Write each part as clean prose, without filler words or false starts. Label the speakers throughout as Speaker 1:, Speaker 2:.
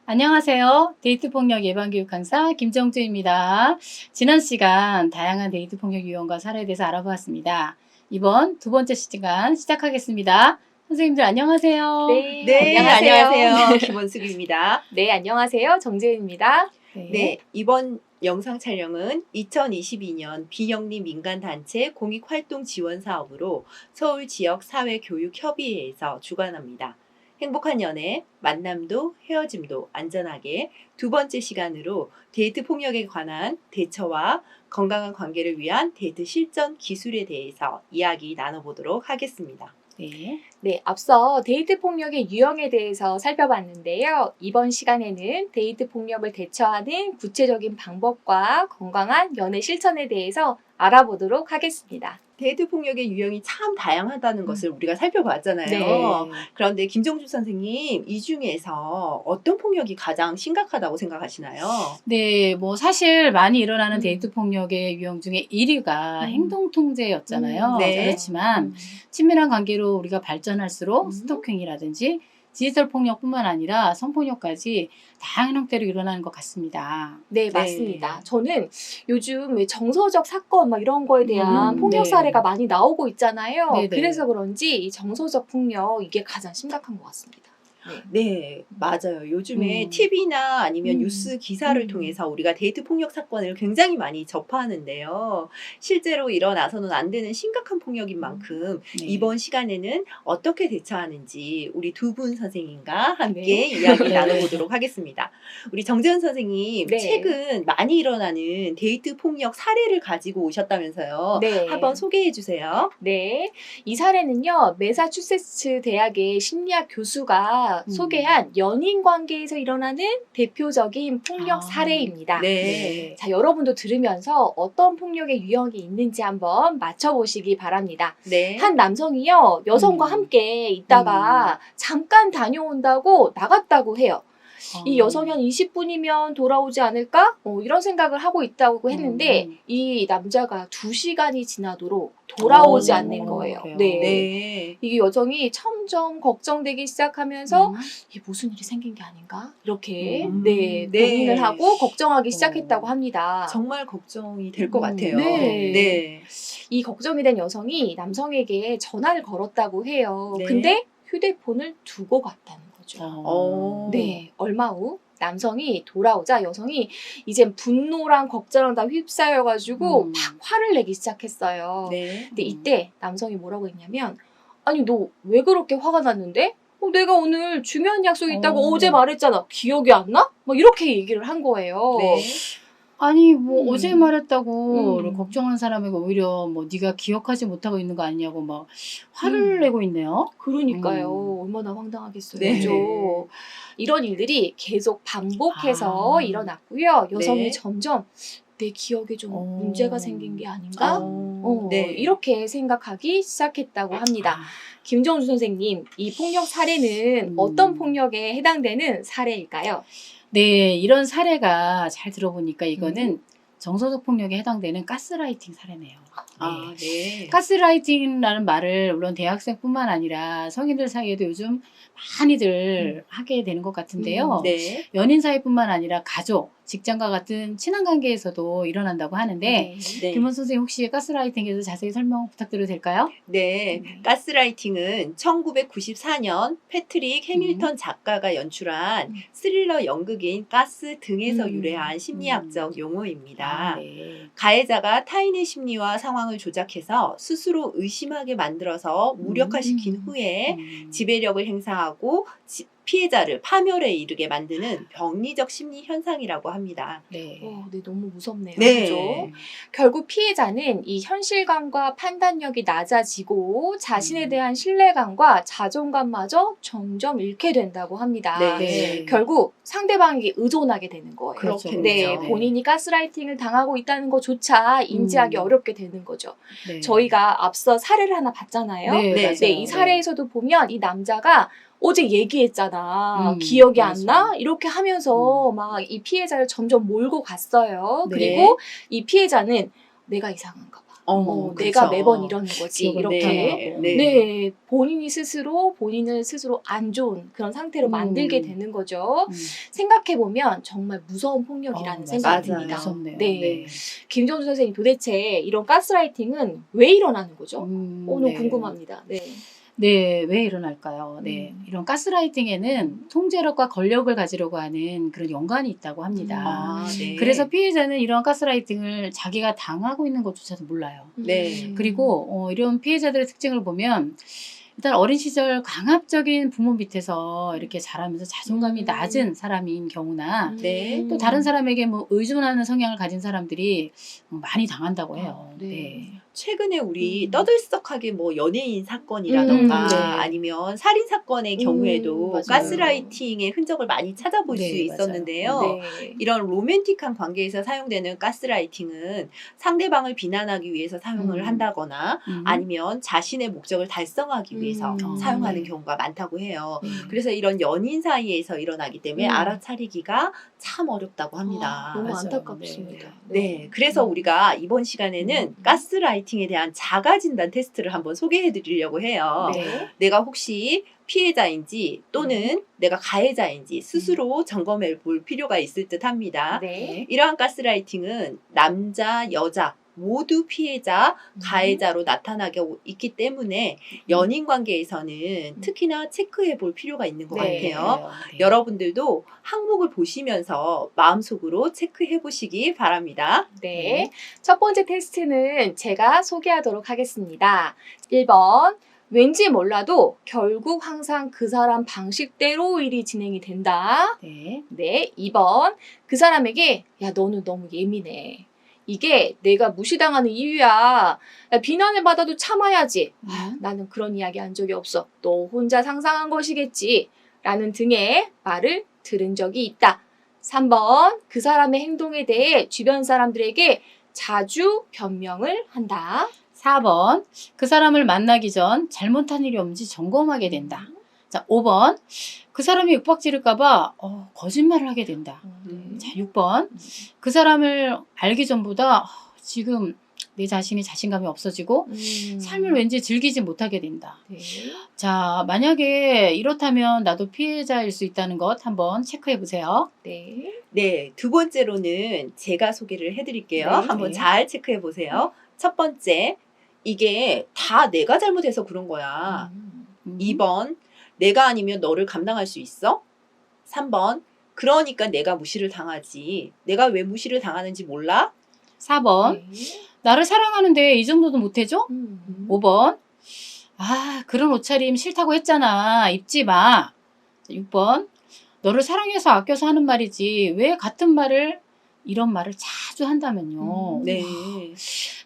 Speaker 1: 안녕하세요. 데이트폭력 예방교육 강사 김정주입니다. 지난 시간 다양한 데이트폭력 유형과 사례에 대해서 알아보았습니다. 이번 두 번째 시간 시작하겠습니다. 선생님들 안녕하세요.
Speaker 2: 네,
Speaker 3: 네,
Speaker 2: 안녕하세요.
Speaker 3: 안녕하세요. 김원숙입니다.
Speaker 2: 네, 안녕하세요. 정재은입니다.
Speaker 3: 네, 이번 영상 촬영은 2022년 비영리 민간단체 공익활동 지원 사업으로 서울 지역 사회교육협의회에서 주관합니다. 행복한 연애, 만남도 헤어짐도 안전하게 두 번째 시간으로 데이트 폭력에 관한 대처와 건강한 관계를 위한 데이트 실전 기술에 대해서 이야기 나눠보도록 하겠습니다.
Speaker 1: 네.
Speaker 2: 네, 앞서 데이트 폭력의 유형에 대해서 살펴봤는데요. 이번 시간에는 데이트 폭력을 대처하는 구체적인 방법과 건강한 연애 실천에 대해서 알아보도록 하겠습니다.
Speaker 3: 데이트 폭력의 유형이 참 다양하다는 것을 우리가 살펴봤잖아요.
Speaker 2: 네.
Speaker 3: 그런데 김정주 선생님, 이 중에서 어떤 폭력이 가장 심각하다고 생각하시나요?
Speaker 1: 네, 뭐 사실 많이 일어나는
Speaker 2: 음.
Speaker 1: 데이트폭력의 유형 중에 1위가 행동통제였잖아요.
Speaker 3: 네.
Speaker 1: 그렇지만 친밀한 관계로 우리가 발전할수록
Speaker 2: 음.
Speaker 1: 스토킹이라든지 디지털 폭력뿐만 아니라 성폭력까지 다양한 형태로 일어나는 것 같습니다.
Speaker 2: 네, 맞습니다. 저는 요즘 왜 정서적 사건 막 이런 거에 대한 폭력
Speaker 1: 네.
Speaker 2: 사례가 많이 나오고 있잖아요.
Speaker 1: 네네.
Speaker 2: 그래서 그런지 이 정서적 폭력 이게 가장 심각한 것 같습니다.
Speaker 3: 네, 맞아요. 요즘에
Speaker 1: 음.
Speaker 3: TV나 아니면
Speaker 2: 음.
Speaker 3: 뉴스 기사를 통해서 우리가 데이트 폭력 사건을 굉장히 많이 접하는데요. 실제로 일어나서는 안 되는 심각한 폭력인 만큼
Speaker 1: 네.
Speaker 3: 이번 시간에는 어떻게 대처하는지 우리 두 분 선생님과 함께
Speaker 2: 네.
Speaker 3: 이야기
Speaker 1: 네.
Speaker 3: 나눠보도록 하겠습니다. 우리 정재현 선생님,
Speaker 2: 네.
Speaker 3: 최근 많이 일어나는 데이트 폭력 사례를 가지고 오셨다면서요.
Speaker 2: 네.
Speaker 3: 한번 소개해 주세요.
Speaker 2: 네. 이 사례는요, 매사추세츠 대학의 심리학 교수가 소개한 연인 관계에서 일어나는 대표적인 폭력
Speaker 1: 아.
Speaker 2: 사례입니다.
Speaker 3: 네.
Speaker 2: 자, 여러분도 들으면서 어떤 폭력의 유형이 있는지 한번 맞춰보시기 바랍니다.
Speaker 3: 네.
Speaker 2: 한 남성이요, 여성과 함께 있다가 잠깐 다녀온다고 나갔다고 해요. 이 여성이 한 20분이면 돌아오지 않을까? 이런 생각을 하고 있다고 했는데 이 남자가 2시간이 지나도록 돌아오지 않는 거예요.
Speaker 1: 그래요.
Speaker 2: 네.
Speaker 3: 네.
Speaker 2: 이게 여성이 점점 걱정되기 시작하면서 이게 무슨 일이 생긴 게 아닌가? 이렇게
Speaker 3: 네.
Speaker 2: 고민을 하고 걱정하기
Speaker 1: 어.
Speaker 2: 시작했다고 합니다.
Speaker 3: 정말 걱정이 될 것 같아요.
Speaker 2: 네.
Speaker 3: 네.
Speaker 2: 이 걱정이 된 여성이 남성에게 전화를 걸었다고 해요.
Speaker 3: 네.
Speaker 2: 근데 휴대폰을 두고 갔다는 거죠.
Speaker 3: 어.
Speaker 2: 네, 얼마 후 남성이 돌아오자 여성이 이젠 분노랑 걱정랑 다 휩싸여가지고 막 화를 내기 시작했어요.
Speaker 3: 네.
Speaker 2: 근데 이때 남성이 뭐라고 했냐면, 아니 너 왜 그렇게 화가 났는데? 내가 오늘 중요한 약속이 있다고 어제 말했잖아. 기억이 안 나? 막 이렇게 얘기를 한 거예요.
Speaker 3: 네.
Speaker 1: 아니 뭐 어제 말했다고
Speaker 2: 음.
Speaker 1: 걱정한 사람에게 오히려 뭐 네가 기억하지 못하고 있는 거 아니냐고 막 화를 내고 있네요.
Speaker 2: 그러니까요. 얼마나 황당하겠어요.
Speaker 3: 네.
Speaker 2: 그죠? 이런 일들이 계속 반복해서
Speaker 1: 아.
Speaker 2: 일어났고요. 여성이
Speaker 3: 네.
Speaker 2: 점점 내 기억에 좀
Speaker 1: 어.
Speaker 2: 문제가 생긴 게 아닌가?
Speaker 3: 네.
Speaker 2: 이렇게 생각하기 시작했다고 합니다.
Speaker 1: 아,
Speaker 2: 김정주 선생님, 이 폭력 사례는 어떤 폭력에 해당되는 사례일까요?
Speaker 1: 네, 이런 사례가 잘 들어보니까 이거는 정서적 폭력에 해당되는 가스라이팅 사례네요.
Speaker 3: 아, 네.
Speaker 1: 가스라이팅이라는 말을 물론 대학생뿐만 아니라 성인들 사이에도 요즘 많이들 하게 되는 것 같은데요.
Speaker 3: 네.
Speaker 1: 연인 사이뿐만 아니라 가족, 직장과 같은 친한 관계에서도 일어난다고 하는데
Speaker 3: 네.
Speaker 1: 김원 선생님 혹시 가스라이팅에 대해서 자세히 설명 부탁드려도 될까요?
Speaker 3: 네. 가스라이팅은 1994년 패트릭 해밀턴 작가가 연출한 스릴러 연극인 가스 등에서 유래한 심리학적 용어입니다.
Speaker 1: 네.
Speaker 3: 가해자가 타인의 심리와 상황을 조작해서 스스로 의심하게 만들어서 무력화시킨 후에 지배력을 행사하고 피해자를 파멸에 이르게 만드는 병리적 심리 현상이라고 합니다.
Speaker 1: 네.
Speaker 2: 네, 너무 무섭네요.
Speaker 3: 네.
Speaker 2: 그죠? 결국 피해자는 이 현실감과 판단력이 낮아지고 자신에 대한 신뢰감과 자존감마저 점점 잃게 된다고 합니다.
Speaker 3: 네.
Speaker 2: 결국 상대방에게 의존하게 되는 거예요.
Speaker 1: 그렇겠네요.
Speaker 2: 네,
Speaker 1: 네.
Speaker 2: 본인이 가스라이팅을 당하고 있다는 것조차 인지하기 어렵게 되는 거죠.
Speaker 1: 네.
Speaker 2: 저희가 앞서 사례를 하나 봤잖아요.
Speaker 1: 네,
Speaker 3: 네,
Speaker 1: 맞아요.
Speaker 2: 네, 이 사례에서도 보면 이 남자가 어제 얘기했잖아.
Speaker 1: 음,
Speaker 2: 기억이 안
Speaker 1: 맞아요.
Speaker 2: 나? 이렇게 하면서 막 이 피해자를 점점 몰고 갔어요.
Speaker 1: 네.
Speaker 2: 그리고 이 피해자는 내가 이상한가 봐. 내가
Speaker 3: 그쵸.
Speaker 2: 매번 이러는 거지.
Speaker 1: 기억을
Speaker 2: 이렇게.
Speaker 3: 네,
Speaker 2: 네.
Speaker 3: 네.
Speaker 2: 본인을 스스로 안 좋은 그런 상태로 만들게 되는 거죠. 생각해보면 정말 무서운 폭력이라는 생각이
Speaker 3: 맞아요.
Speaker 2: 듭니다.
Speaker 1: 무섭네요.
Speaker 2: 네. 김정주 선생님 도대체 이런 가스라이팅은 왜 일어나는 거죠? 너무
Speaker 1: 네.
Speaker 2: 궁금합니다. 네.
Speaker 1: 네, 왜 일어날까요? 네, 이런 가스라이팅에는 통제력과 권력을 가지려고 하는 그런 연관이 있다고 합니다.
Speaker 3: 아, 네.
Speaker 1: 그래서 피해자는 이런 가스라이팅을 자기가 당하고 있는 것조차도 몰라요.
Speaker 3: 네.
Speaker 1: 그리고 이런 피해자들의 특징을 보면 일단 어린 시절 강압적인 부모 밑에서 이렇게 자라면서 자존감이 낮은 사람인 경우나
Speaker 3: 네.
Speaker 1: 또 다른 사람에게 뭐 의존하는 성향을 가진 사람들이 많이 당한다고 해요.
Speaker 2: 네.
Speaker 1: 네.
Speaker 3: 최근에 우리 떠들썩하게 뭐 연예인 사건이라던가
Speaker 1: 네.
Speaker 3: 아니면 살인 사건의 경우에도
Speaker 2: 맞아요.
Speaker 3: 가스라이팅의 흔적을 많이 찾아볼
Speaker 1: 네,
Speaker 3: 수
Speaker 1: 맞아요.
Speaker 3: 있었는데요.
Speaker 2: 네.
Speaker 3: 이런 로맨틱한 관계에서 사용되는 가스라이팅은 상대방을 비난하기 위해서 사용을 한다거나 아니면 자신의 목적을 달성하기 위해서 사용하는
Speaker 1: 네.
Speaker 3: 경우가 많다고 해요.
Speaker 2: 네.
Speaker 3: 그래서 이런 연인 사이에서 일어나기 때문에 알아차리기가 참 어렵다고 합니다.
Speaker 2: 너무
Speaker 1: 맞아요.
Speaker 2: 안타깝습니다.
Speaker 3: 네, 그래서 우리가 이번 시간에는 가스라이팅에 대한 자가진단 테스트를 한번 소개해 드리려고 해요.
Speaker 2: 네.
Speaker 3: 내가 혹시 피해자인지 또는 내가 가해자인지 스스로 점검해 볼 필요가 있을 듯 합니다.
Speaker 2: 네.
Speaker 3: 이러한 가스라이팅은 남자, 여자 모두 피해자, 가해자로 나타나게 있기 때문에 연인 관계에서는 특히나 체크해 볼 필요가 있는 것
Speaker 2: 네.
Speaker 3: 같아요.
Speaker 1: 네.
Speaker 3: 여러분들도 항목을 보시면서 마음속으로 체크해 보시기 바랍니다.
Speaker 2: 네. 첫 번째 테스트는 제가 소개하도록 하겠습니다. 1번. 왠지 몰라도 결국 항상 그 사람 방식대로 일이 진행이 된다.
Speaker 1: 네.
Speaker 2: 네. 2번. 그 사람에게 야, 너는 너무 예민해. 이게 내가 무시당하는 이유야. 야, 비난을 받아도 참아야지. 나는 그런 이야기 한 적이 없어. 너 혼자 상상한 것이겠지. 라는 등의 말을 들은 적이 있다. 3번. 그 사람의 행동에 대해 주변 사람들에게 자주 변명을 한다.
Speaker 1: 4번. 그 사람을 만나기 전 잘못한 일이 없는지 점검하게 된다. 자, 5번. 그 사람이 윽박지를까봐 거짓말을 하게 된다. 자, 6번. 그 사람을 알기 전보다 지금 내 자신이 자신감이 없어지고 삶을 왠지 즐기지 못하게 된다.
Speaker 2: 네.
Speaker 1: 자, 만약에 이렇다면 나도 피해자일 수 있다는 것 한번 체크해 보세요.
Speaker 2: 네.
Speaker 3: 네, 두 번째로는 제가 소개를 해드릴게요.
Speaker 2: 네.
Speaker 3: 한번
Speaker 1: 네.
Speaker 3: 잘 체크해 보세요. 첫 번째, 이게 다 내가 잘못해서 그런 거야. 2번, 내가 아니면 너를 감당할 수 있어? 3번, 그러니까 내가 무시를 당하지. 내가 왜 무시를 당하는지 몰라?
Speaker 1: 4번. 나를 사랑하는데 이 정도도 못해줘? 5번. 아, 그런 옷차림 싫다고 했잖아. 입지 마. 6번. 너를 사랑해서 아껴서 하는 말이지. 왜 같은 말을 이런 말을 자주 한다면요.
Speaker 3: 네.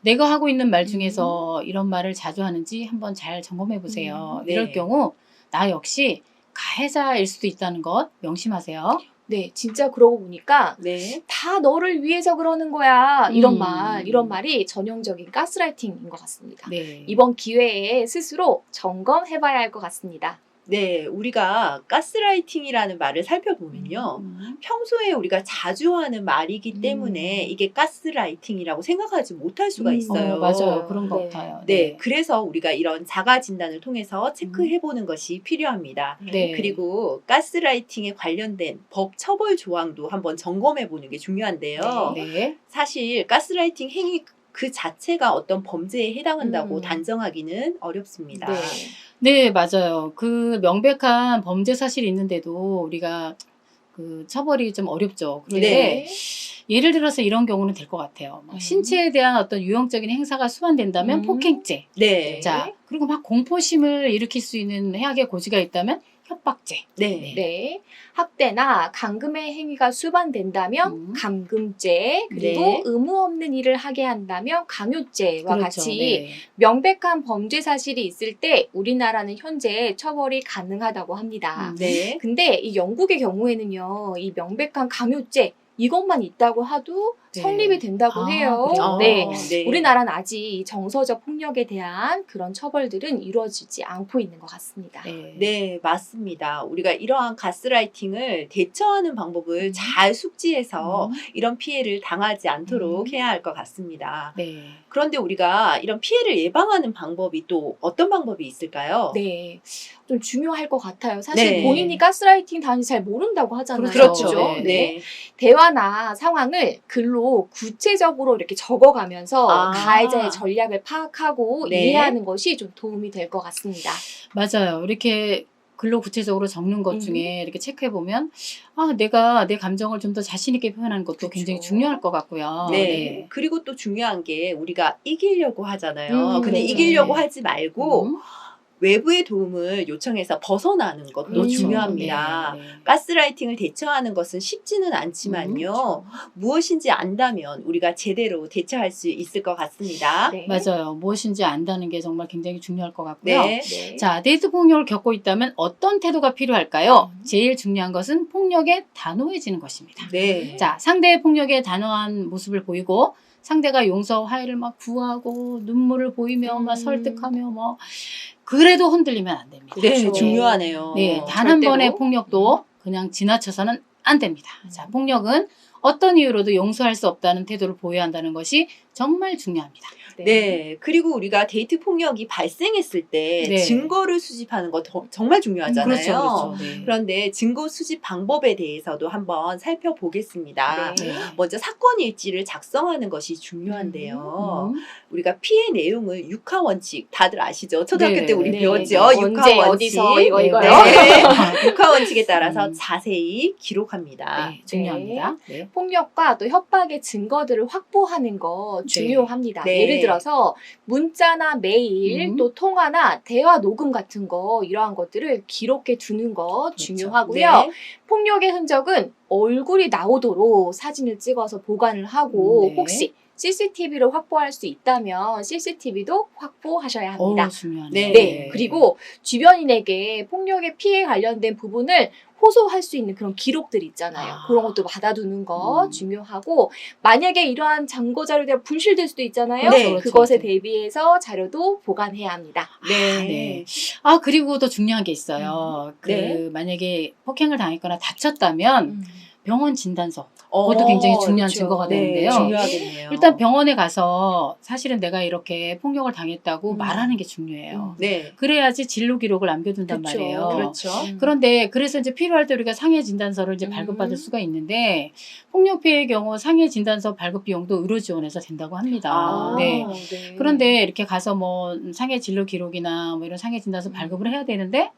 Speaker 1: 내가 하고 있는 말 중에서 이런 말을 자주 하는지 한번 잘 점검해 보세요.
Speaker 3: 네.
Speaker 1: 이럴 경우 나 역시 가해자일 수도 있다는 것 명심하세요.
Speaker 2: 네, 진짜 그러고 보니까
Speaker 3: 네.
Speaker 2: 다 너를 위해서 그러는 거야. 이런
Speaker 1: 음.
Speaker 2: 이런 말이 전형적인 가스라이팅인 것 같습니다.
Speaker 1: 네.
Speaker 2: 이번 기회에 스스로 점검해봐야 할 것 같습니다.
Speaker 3: 네, 우리가 가스라이팅이라는 말을 살펴보면요. 평소에 우리가 자주 하는 말이기 때문에 이게 가스라이팅이라고 생각하지 못할 수가 있어요.
Speaker 1: 맞아요. 그런 것
Speaker 2: 네.
Speaker 1: 같아요.
Speaker 3: 네, 그래서 우리가 이런 자가 진단을 통해서 체크해보는 것이 필요합니다.
Speaker 1: 네.
Speaker 3: 그리고 가스라이팅에 관련된 법 처벌 조항도 한번 점검해보는 게 중요한데요.
Speaker 1: 네.
Speaker 3: 사실 가스라이팅 행위 그 자체가 어떤 범죄에 해당한다고
Speaker 2: 음.
Speaker 3: 단정하기는 어렵습니다.
Speaker 2: 네.
Speaker 1: 네, 맞아요. 그 명백한 범죄 사실이 있는데도 우리가 그 처벌이 좀 어렵죠. 그런데
Speaker 3: 네.
Speaker 1: 예를 들어서 이런 경우는 될 것 같아요. 막 신체에 대한 어떤 유형적인 행사가 수반된다면 폭행죄.
Speaker 3: 네.
Speaker 1: 자, 그리고 막 공포심을 일으킬 수 있는 해악의 고지가 있다면 협박죄.
Speaker 3: 네.
Speaker 2: 네. 학대나 감금의 행위가 수반된다면 감금죄, 그리고
Speaker 3: 네.
Speaker 2: 의무 없는 일을 하게 한다면 강요죄와
Speaker 1: 그렇죠.
Speaker 2: 같이
Speaker 1: 네.
Speaker 2: 명백한 범죄 사실이 있을 때 우리나라는 현재 처벌이 가능하다고 합니다.
Speaker 3: 네.
Speaker 2: 근데 이 영국의 경우에는요, 이 명백한 강요죄 이것만 있다고 하도
Speaker 1: 네.
Speaker 2: 성립이 된다고
Speaker 1: 아,
Speaker 2: 해요.
Speaker 1: 그래요?
Speaker 2: 네.
Speaker 3: 네.
Speaker 2: 우리나라는 아직 이 정서적 폭력에 대한 그런 처벌들은 이루어지지 않고 있는 것 같습니다.
Speaker 1: 네.
Speaker 3: 네, 맞습니다. 우리가 이러한 가스라이팅을 대처하는 방법을
Speaker 1: 음.
Speaker 3: 잘 숙지해서
Speaker 1: 음.
Speaker 3: 이런 피해를 당하지 않도록 해야 할 것 같습니다.
Speaker 1: 네.
Speaker 3: 그런데 우리가 이런 피해를 예방하는 방법이 또 어떤 방법이 있을까요?
Speaker 2: 네, 좀 중요할 것 같아요. 사실
Speaker 3: 네.
Speaker 2: 본인이 가스라이팅 당하는지 잘 모른다고 하잖아요.
Speaker 1: 그렇죠.
Speaker 2: 그죠?
Speaker 1: 네.
Speaker 3: 네.
Speaker 2: 대화나 상황을 글로 구체적으로 이렇게 적어가면서
Speaker 3: 아.
Speaker 2: 가해자의 전략을 파악하고
Speaker 3: 네.
Speaker 2: 이해하는 것이 좀 도움이 될 것 같습니다.
Speaker 1: 맞아요. 이렇게 글로 구체적으로 적는 것 중에 이렇게 체크해 보면 내가 내 감정을 좀 더 자신 있게 표현하는 것도
Speaker 2: 그쵸.
Speaker 1: 굉장히 중요할 것 같고요.
Speaker 3: 네. 그리고 또 중요한 게 우리가 이기려고 하잖아요. 근데
Speaker 2: 그렇죠.
Speaker 3: 이기려고
Speaker 1: 네.
Speaker 3: 하지 말고 외부의 도움을 요청해서 벗어나는 것도
Speaker 2: 그렇죠.
Speaker 3: 중요합니다.
Speaker 1: 네, 네.
Speaker 3: 가스라이팅을 대처하는 것은 쉽지는 않지만요. 무엇인지 안다면 우리가 제대로 대처할 수 있을 것 같습니다.
Speaker 2: 네.
Speaker 1: 맞아요. 무엇인지 안다는 게 정말 굉장히 중요할 것 같고요.
Speaker 3: 네.
Speaker 2: 네.
Speaker 1: 자, 데이트 폭력을 겪고 있다면 어떤 태도가 필요할까요? 제일 중요한 것은 폭력에 단호해지는 것입니다.
Speaker 3: 네.
Speaker 1: 자, 상대의 폭력에 단호한 모습을 보이고 상대가 용서와 화해를 막 구하고 눈물을 보이며 막 설득하며 뭐 그래도 흔들리면 안 됩니다.
Speaker 3: 네,
Speaker 2: 그렇죠.
Speaker 3: 중요하네요.
Speaker 1: 네, 단 한
Speaker 2: 절대로.
Speaker 1: 번의 폭력도 그냥 지나쳐서는 안 됩니다. 자, 폭력은 어떤 이유로도 용서할 수 없다는 태도를 보여야 한다는 것이 정말 중요합니다.
Speaker 3: 네. 그리고 우리가 데이트 폭력이 발생했을 때
Speaker 1: 네.
Speaker 3: 증거를 수집하는 거 정말 중요하잖아요.
Speaker 1: 그렇죠. 네.
Speaker 3: 그런데 증거 수집 방법에 대해서도 한번 살펴보겠습니다.
Speaker 2: 네.
Speaker 1: 네.
Speaker 3: 먼저 사건 일지를 작성하는 것이 중요한데요. 우리가 피해 내용을 육하 원칙 다들 아시죠? 초등학교
Speaker 1: 네.
Speaker 3: 때 우리
Speaker 2: 네.
Speaker 3: 배웠죠?
Speaker 2: 네.
Speaker 3: 육하
Speaker 2: 언제,
Speaker 3: 원칙.
Speaker 2: 어디서, 이거,
Speaker 1: 네.
Speaker 2: 이거요.
Speaker 3: 네. 육하 원칙에 따라서
Speaker 1: 음.
Speaker 3: 자세히 기록합니다.
Speaker 1: 네, 중요합니다. 네.
Speaker 2: 폭력과 또 협박의 증거들을 확보하는 거 중요합니다.
Speaker 3: 네.
Speaker 2: 예를 들어서 문자나 메일, 또 통화나 대화 녹음 같은 거 이러한 것들을 기록해 두는 거 중요하고요.
Speaker 3: 네.
Speaker 2: 폭력의 흔적은 얼굴이 나오도록 사진을 찍어서 보관을 하고
Speaker 1: 네.
Speaker 2: 혹시 CCTV를 확보할 수 있다면 CCTV도 확보하셔야 합니다.
Speaker 1: 중요하네요.
Speaker 2: 네. 그리고 주변인에게 폭력의 피해 관련된 부분을 호소할 수 있는 그런 기록들 있잖아요.
Speaker 1: 아.
Speaker 2: 그런 것도 받아두는 거
Speaker 1: 음.
Speaker 2: 중요하고 만약에 이러한 증거 자료가 분실될 수도 있잖아요.
Speaker 3: 네,
Speaker 1: 그렇죠.
Speaker 2: 그것에 대비해서 자료도 보관해야 합니다.
Speaker 3: 네.
Speaker 1: 네. 그리고 더 중요한 게 있어요.
Speaker 3: 네.
Speaker 1: 만약에 폭행을 당했거나 다쳤다면 병원 진단서.
Speaker 3: 어,
Speaker 1: 그것도 굉장히 중요한
Speaker 2: 그렇죠.
Speaker 1: 증거가
Speaker 3: 네,
Speaker 1: 되는데요.
Speaker 3: 중요하겠네요.
Speaker 1: 일단 병원에 가서 사실은 내가 이렇게 폭력을 당했다고
Speaker 2: 음.
Speaker 1: 말하는 게 중요해요.
Speaker 3: 네.
Speaker 1: 그래야지 진로 기록을 남겨둔단
Speaker 2: 그쵸.
Speaker 1: 말이에요.
Speaker 3: 그렇죠.
Speaker 1: 그런데 그래서 이제 필요할 때 우리가 상해 진단서를 이제
Speaker 2: 음.
Speaker 1: 발급받을 수가 있는데 폭력 피해의 경우 상해 진단서 발급 비용도 의료 지원에서 된다고 합니다.
Speaker 3: 아.
Speaker 1: 네.
Speaker 2: 네.
Speaker 1: 그런데 이렇게 가서 뭐 상해 진료 기록이나 뭐 이런 상해 진단서 발급을 해야 되는데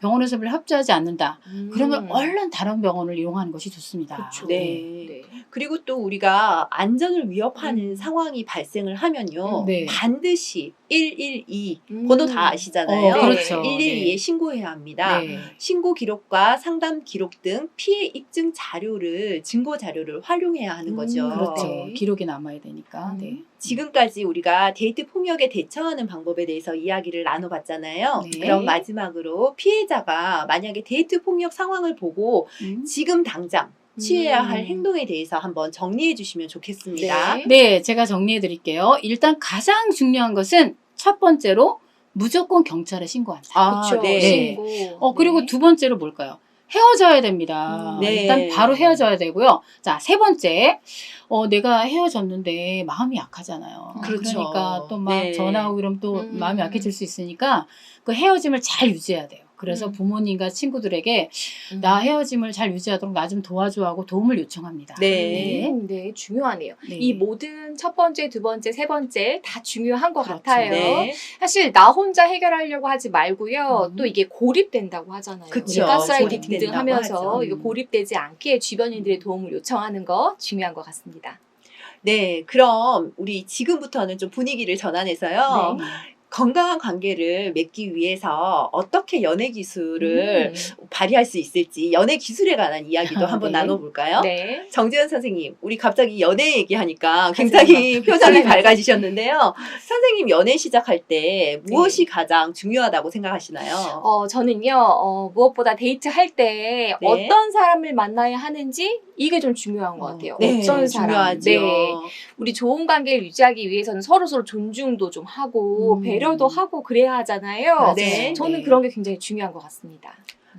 Speaker 1: 병원에서 별로 협조하지 않는다. 그러면 얼른 다른 병원을 이용하는 것이 좋습니다.
Speaker 2: 그렇죠.
Speaker 3: 네.
Speaker 2: 네.
Speaker 3: 그리고 또 우리가 안전을 위협하는
Speaker 2: 음.
Speaker 3: 상황이 발생을 하면요.
Speaker 1: 네.
Speaker 3: 반드시 112 번호 다 아시잖아요.
Speaker 1: 그렇죠.
Speaker 3: 112에
Speaker 1: 네.
Speaker 3: 신고해야 합니다.
Speaker 1: 네.
Speaker 3: 신고 기록과 상담 기록 등 피해 입증 자료를 증거 자료를 활용해야 하는 거죠.
Speaker 1: 그렇죠.
Speaker 2: 네.
Speaker 1: 기록이 남아야 되니까. 네.
Speaker 3: 지금까지 우리가 데이트 폭력에 대처하는 방법에 대해서 이야기를 나눠봤잖아요.
Speaker 1: 네.
Speaker 3: 그럼 마지막으로 피해자가 만약에 데이트 폭력 상황을 보고 지금 당장 취해야 할 행동에 대해서 한번 정리해 주시면 좋겠습니다.
Speaker 2: 네.
Speaker 1: 네, 제가 정리해 드릴게요. 일단 가장 중요한 것은 첫 번째로 무조건 경찰에 신고한다.
Speaker 2: 그렇죠.
Speaker 3: 네.
Speaker 2: 신고.
Speaker 1: 그리고
Speaker 2: 네.
Speaker 1: 두 번째로 뭘까요? 헤어져야 됩니다.
Speaker 3: 네.
Speaker 1: 일단 바로 헤어져야 되고요. 자, 세 번째. 내가 헤어졌는데 마음이 약하잖아요.
Speaker 3: 그렇죠.
Speaker 1: 그러니까 또 막
Speaker 3: 네.
Speaker 1: 전화하고 이러면 또
Speaker 2: 음.
Speaker 1: 마음이 약해질 수 있으니까 그 헤어짐을 잘 유지해야 돼요. 그래서
Speaker 2: 음.
Speaker 1: 부모님과 친구들에게 나 헤어짐을 잘 유지하도록 나 좀 도와줘 하고 도움을 요청합니다.
Speaker 3: 네.
Speaker 2: 네, 중요하네요.
Speaker 1: 네.
Speaker 2: 이 모든 첫 번째, 두 번째, 세 번째 다 중요한 것
Speaker 1: 그렇죠.
Speaker 2: 같아요.
Speaker 3: 네.
Speaker 2: 사실 나 혼자 해결하려고 하지 말고요.
Speaker 1: 음.
Speaker 2: 또 이게 고립된다고 하잖아요.
Speaker 3: 그쵸.
Speaker 2: 우리 가스라이팅
Speaker 3: 고립된다고
Speaker 2: 등등 하면서
Speaker 3: 하죠.
Speaker 2: 이거 고립되지 않게 주변인들의 도움을 요청하는 거 중요한 것 같습니다.
Speaker 3: 네, 그럼 우리 지금부터는 좀 분위기를 전환해서요.
Speaker 1: 네.
Speaker 3: 건강한 관계를 맺기 위해서 어떻게 연애 기술을 발휘할 수 있을지 연애 기술에 관한 이야기도 한번
Speaker 1: 네.
Speaker 3: 나눠볼까요?
Speaker 2: 네.
Speaker 3: 정재현 선생님, 우리 갑자기 연애 얘기하니까 굉장히 표정이 밝아지셨는데요. 선생님 연애 시작할 때 무엇이 가장 중요하다고 생각하시나요?
Speaker 2: 저는요, 무엇보다 데이트할 때
Speaker 3: 네.
Speaker 2: 어떤 사람을 만나야 하는지 이게 좀 중요한 것 같아요.
Speaker 3: 네,
Speaker 2: 어떤 사람.
Speaker 3: 중요하죠.
Speaker 2: 네. 우리 좋은 관계를 유지하기 위해서는 서로서로 존중도 좀 하고 배려도 하고 그래야 하잖아요.
Speaker 1: 맞아요.
Speaker 3: 네.
Speaker 2: 저는 그런 게 굉장히 중요한 것 같습니다.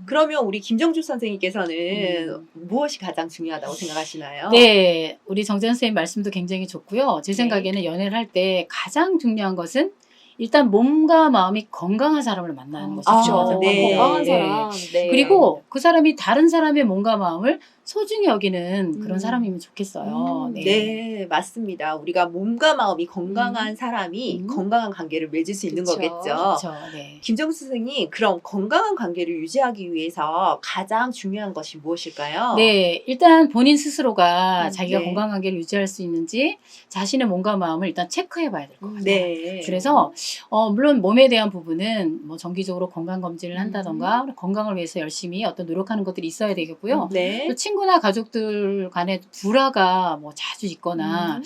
Speaker 3: 그러면 우리 김정주 선생님께서는 무엇이 가장 중요하다고 생각하시나요?
Speaker 1: 네, 우리 정재현 선생님 말씀도 굉장히 좋고요. 제
Speaker 2: 네.
Speaker 1: 생각에는 연애를 할 때 가장 중요한 것은 일단 몸과 마음이 건강한 사람을 만나는 것이
Speaker 3: 아,
Speaker 1: 중요하다고
Speaker 3: 네.
Speaker 1: 합니다.
Speaker 2: 건강한
Speaker 1: 네.
Speaker 2: 사람. 네.
Speaker 1: 그리고 그 사람이 다른 사람의 몸과 마음을 소중히 여기는 그런
Speaker 2: 음.
Speaker 1: 사람이면 좋겠어요.
Speaker 3: 네, 맞습니다. 우리가 몸과 마음이 건강한 사람이 건강한 관계를 맺을 수 있는
Speaker 2: 그쵸.
Speaker 3: 거겠죠.
Speaker 1: 그렇죠. 네.
Speaker 3: 김정수 선생님, 그럼 건강한 관계를 유지하기 위해서 가장 중요한 것이 무엇일까요?
Speaker 1: 네, 일단 본인 스스로가 자기가
Speaker 3: 네.
Speaker 1: 건강한 관계를 유지할 수 있는지 자신의 몸과 마음을 일단 체크해 봐야 될 것 같아요.
Speaker 3: 네.
Speaker 1: 그래서 물론 몸에 대한 부분은 뭐 정기적으로 건강 검진을 한다던가 건강을 위해서 열심히 어떤 노력하는 것들이 있어야 되겠고요.
Speaker 3: 네.
Speaker 1: 또 친구나 가족들 간에 불화가 뭐 자주 있거나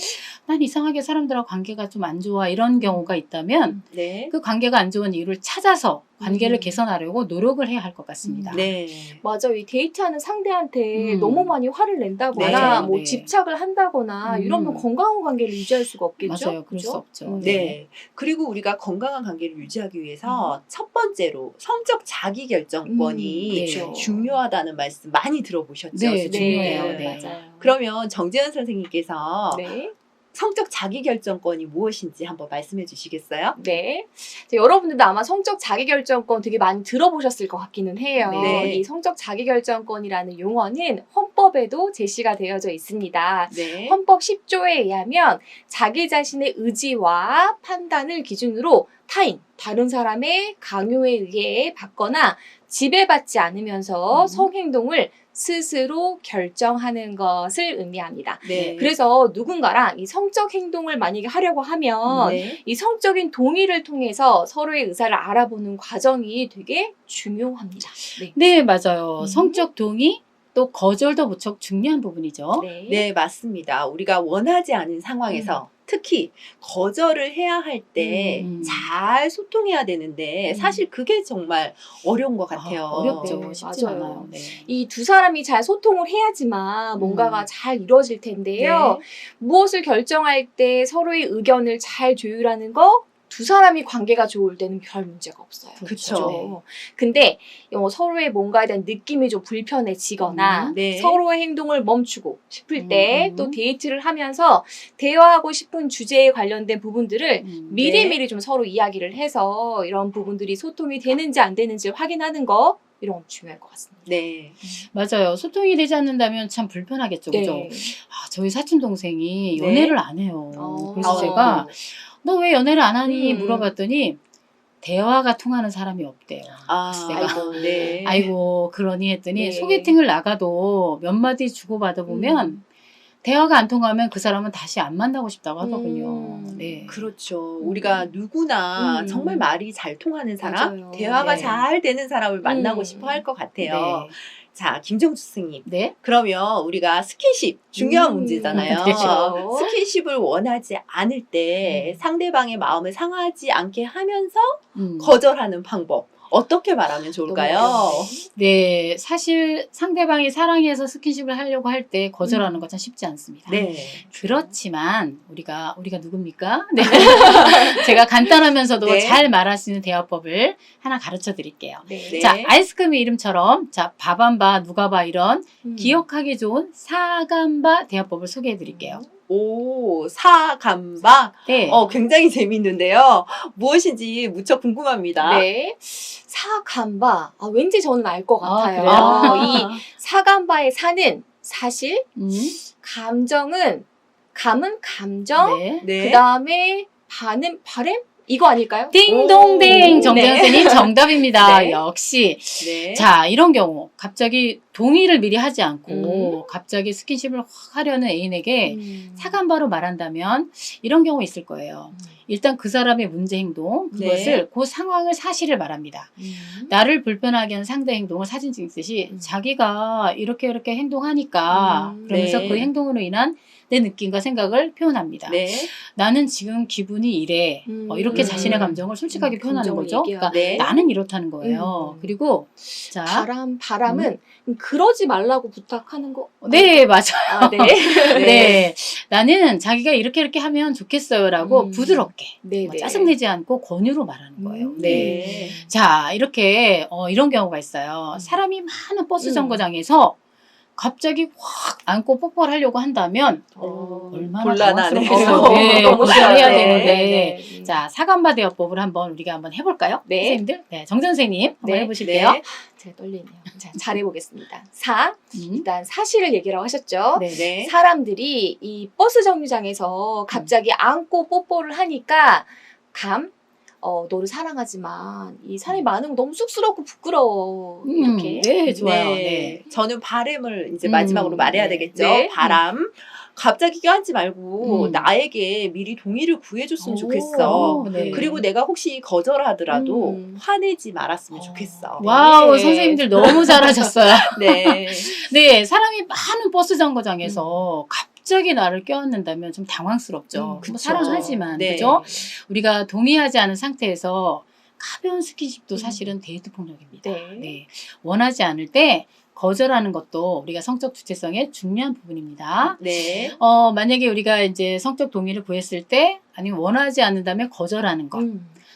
Speaker 1: 난 이상하게 사람들하고 관계가 좀 안 좋아 이런 경우가 있다면
Speaker 3: 네.
Speaker 1: 그 관계가 안 좋은 이유를 찾아서 관계를 개선하려고 노력을 해야 할 것 같습니다.
Speaker 3: 네.
Speaker 2: 맞아요. 이 데이트하는 상대한테
Speaker 1: 음.
Speaker 2: 너무 많이 화를 낸다거나
Speaker 1: 맞아요.
Speaker 2: 뭐
Speaker 1: 네.
Speaker 2: 집착을 한다거나 이러면 건강한 관계를 유지할 수가 없겠죠.
Speaker 1: 맞아요. 그럴 수
Speaker 2: 그죠?
Speaker 1: 없죠.
Speaker 3: 네. 그리고 우리가 건강한 관계를 유지하기 위해서 첫 번째로 성적 자기 결정권이
Speaker 1: 네.
Speaker 2: 그렇죠.
Speaker 3: 중요하다는 말씀 많이 들어보셨죠?
Speaker 1: 네,
Speaker 3: 수진님?
Speaker 1: 중요해요. 네.
Speaker 2: 맞아요.
Speaker 3: 그러면 정재현 선생님께서
Speaker 2: 네.
Speaker 3: 성적 자기 결정권이 무엇인지 한번 말씀해 주시겠어요?
Speaker 2: 네. 여러분들도 아마 성적 자기결정권 되게 많이 들어보셨을 것 같기는 해요.
Speaker 3: 네.
Speaker 2: 이 성적 자기결정권이라는 용어는 헌법에도 제시가 되어져 있습니다.
Speaker 3: 네.
Speaker 2: 헌법 10조에 의하면 자기 자신의 의지와 판단을 기준으로 타인, 다른 사람의 강요에 의해 받거나 지배받지 않으면서 성행동을 스스로 결정하는 것을 의미합니다.
Speaker 3: 네.
Speaker 2: 그래서 누군가랑 이 성적 행동을 만약에 하려고 하면
Speaker 3: 네.
Speaker 2: 이 성적인 동의를 통해서 서로의 의사를 알아보는 과정이 되게 중요합니다. 네.
Speaker 1: 네, 맞아요. 성적 동의 또 거절도 무척 중요한 부분이죠.
Speaker 2: 네.
Speaker 3: 네, 맞습니다. 우리가 원하지 않은 상황에서 특히 거절을 해야 할 때 잘 소통해야 되는데 사실 그게 정말 어려운 것 같아요.
Speaker 1: 어렵죠.
Speaker 2: 네,
Speaker 1: 쉽지
Speaker 2: 맞아요.
Speaker 1: 않아요. 네.
Speaker 2: 이 두 사람이 잘 소통을 해야지만 뭔가가 잘 이루어질 텐데요. 무엇을 결정할 때 서로의 의견을 잘 조율하는 거 두 사람이 관계가 좋을 때는 별 문제가 없어요.
Speaker 3: 그쵸.
Speaker 2: 근데 서로의 뭔가에 대한 느낌이 좀 불편해지거나
Speaker 3: 네.
Speaker 2: 서로의 행동을 멈추고 싶을 때 또 데이트를 하면서 대화하고 싶은 주제에 관련된 부분들을 미리미리 좀 서로 이야기를 해서 이런 부분들이 소통이 되는지 안 되는지 확인하는 거 이런 건 중요할 것 같습니다.
Speaker 3: 네.
Speaker 1: 맞아요. 소통이 되지 않는다면 참 불편하겠죠. 그죠?
Speaker 2: 네.
Speaker 1: 저희 사촌 동생이
Speaker 3: 네.
Speaker 1: 연애를 안 해요. 그래서
Speaker 3: 어.
Speaker 1: 제가 너 왜 연애를 안 하니?
Speaker 2: 음.
Speaker 1: 물어봤더니 대화가 통하는 사람이 없대요.
Speaker 3: 아,
Speaker 1: 내가
Speaker 3: 아이고, 네.
Speaker 1: 아이고 그러니 했더니
Speaker 2: 네.
Speaker 1: 소개팅을 나가도 몇 마디 주고받아 보면 대화가 안 통하면 그 사람은 다시 안 만나고 싶다고 하더군요. 네.
Speaker 3: 그렇죠. 우리가 누구나 정말 말이 잘 통하는 사람,
Speaker 2: 맞아요.
Speaker 3: 대화가
Speaker 1: 네.
Speaker 3: 잘 되는 사람을 만나고 싶어 할 것 같아요. 자, 김정수 선생님.
Speaker 1: 네.
Speaker 3: 그러면 우리가 스킨십 중요한 문제잖아요.
Speaker 2: 그렇죠.
Speaker 3: 스킨십을 원하지 않을 때 상대방의 마음을 상하지 않게 하면서
Speaker 1: 음.
Speaker 3: 거절하는 방법 어떻게 말하면 좋을까요?
Speaker 1: 네, 사실 상대방이 사랑해서 스킨십을 하려고 할 때 거절하는 건 참 쉽지 않습니다.
Speaker 3: 네.
Speaker 1: 그렇지만 우리가 누굽니까? 네. 제가 간단하면서도
Speaker 3: 네.
Speaker 1: 잘 말할 수 있는 대화법을 하나 가르쳐 드릴게요.
Speaker 2: 네.
Speaker 1: 자, 아이스크림 이름처럼 자, 밥안바, 누가봐 이런
Speaker 2: 음.
Speaker 1: 기억하기 좋은 사간바 대화법을 소개해 드릴게요.
Speaker 3: 오, 사간바.
Speaker 1: 네.
Speaker 3: 굉장히 재밌는데요. 무엇인지 무척 궁금합니다.
Speaker 2: 네. 사간바. 왠지 저는 알 것 같아요.
Speaker 1: 그래요?
Speaker 2: 이 사간바의 사는 사실, 감은 감정,
Speaker 1: 네.
Speaker 3: 네.
Speaker 2: 그 다음에 바는 바램? 이거 아닐까요?
Speaker 1: 띵동댕
Speaker 3: 오,
Speaker 1: 정재현님 정답입니다.
Speaker 3: 네.
Speaker 1: 역시.
Speaker 3: 네.
Speaker 1: 자, 이런 경우 갑자기 동의를 미리 하지 않고 갑자기 스킨십을 확 하려는 애인에게 사간바로 말한다면 이런 경우 있을 거예요. 일단 그 사람의 문제 행동, 그것을
Speaker 3: 네.
Speaker 1: 그 상황을 사실을 말합니다. 나를 불편하게 하는 상대 행동을 사진 찍듯이 자기가 이렇게 행동하니까 그러면서
Speaker 3: 네.
Speaker 1: 그 행동으로 인한 내 느낌과 생각을 표현합니다.
Speaker 3: 네.
Speaker 1: 나는 지금 기분이 이래. 이렇게 자신의 감정을 솔직하게 표현하는
Speaker 2: 감정을
Speaker 1: 거죠.
Speaker 2: 얘기하고.
Speaker 1: 그러니까
Speaker 3: 네.
Speaker 1: 나는 이렇다는 거예요. 그리고 자,
Speaker 2: 바람은 그러지 말라고 부탁하는 거.
Speaker 1: 네, 맞아요.
Speaker 2: 아, 네.
Speaker 1: 네. 나는 자기가 이렇게 하면 좋겠어요라고 부드럽게
Speaker 2: 네,
Speaker 1: 뭐
Speaker 2: 네.
Speaker 1: 짜증내지 않고 권유로 말하는 거예요. 네.
Speaker 3: 네.
Speaker 1: 자, 이렇게 이런 경우가 있어요. 사람이 많은 버스 정거장에서 갑자기 확 안고 뽀뽀를 하려고 한다면 얼마나
Speaker 3: 곤란하네.
Speaker 1: 당황스럽겠어요. 네,
Speaker 2: 너무
Speaker 1: 고생을 해야
Speaker 2: 싫어요.
Speaker 1: 되는데.
Speaker 2: 네.
Speaker 1: 자, 사간바 대화법을 우리가 한번 해볼까요?
Speaker 2: 네.
Speaker 1: 선생님들? 네, 정 선생님 한번
Speaker 2: 네.
Speaker 1: 해보실게요.
Speaker 3: 네.
Speaker 2: 제가 떨리네요. 자, 잘해보겠습니다. 4.
Speaker 1: 음.
Speaker 2: 일단 사실을 얘기라고 하셨죠.
Speaker 1: 네.
Speaker 3: 네.
Speaker 2: 사람들이 이 버스 정류장에서 갑자기 안고 뽀뽀를 하니까 너를 사랑하지만 이 사람이 많은 거 너무 쑥스럽고 부끄러워. 이렇게.
Speaker 1: 네, 좋아요.
Speaker 3: 네.
Speaker 1: 네.
Speaker 3: 저는 바람을 이제 마지막으로 말해야
Speaker 1: 네.
Speaker 3: 되겠죠.
Speaker 2: 네.
Speaker 3: 바람. 갑자기 껴안지 말고
Speaker 1: 음.
Speaker 3: 나에게 미리 동의를 구해줬으면
Speaker 2: 오,
Speaker 3: 좋겠어.
Speaker 1: 네.
Speaker 3: 그리고 내가 혹시 거절하더라도
Speaker 2: 음.
Speaker 3: 화내지 말았으면 좋겠어.
Speaker 1: 와우,
Speaker 2: 네.
Speaker 1: 선생님들 너무 잘하셨어요.
Speaker 3: 네.
Speaker 1: 네, 사람이 많은 버스 정거장에서 갑자기 나를 껴안는다면 좀 당황스럽죠.
Speaker 2: 그쵸.
Speaker 1: 뭐 사랑하지만,
Speaker 3: 네.
Speaker 1: 그죠? 우리가 동의하지 않은 상태에서 가벼운 스킨십도 사실은 데이트 폭력입니다.
Speaker 2: 네.
Speaker 1: 네. 원하지 않을 때 거절하는 것도 우리가 성적 주체성의 중요한 부분입니다.
Speaker 3: 네.
Speaker 1: 만약에 우리가 이제 성적 동의를 구했을 때 아니면 원하지 않는다면 거절하는 것.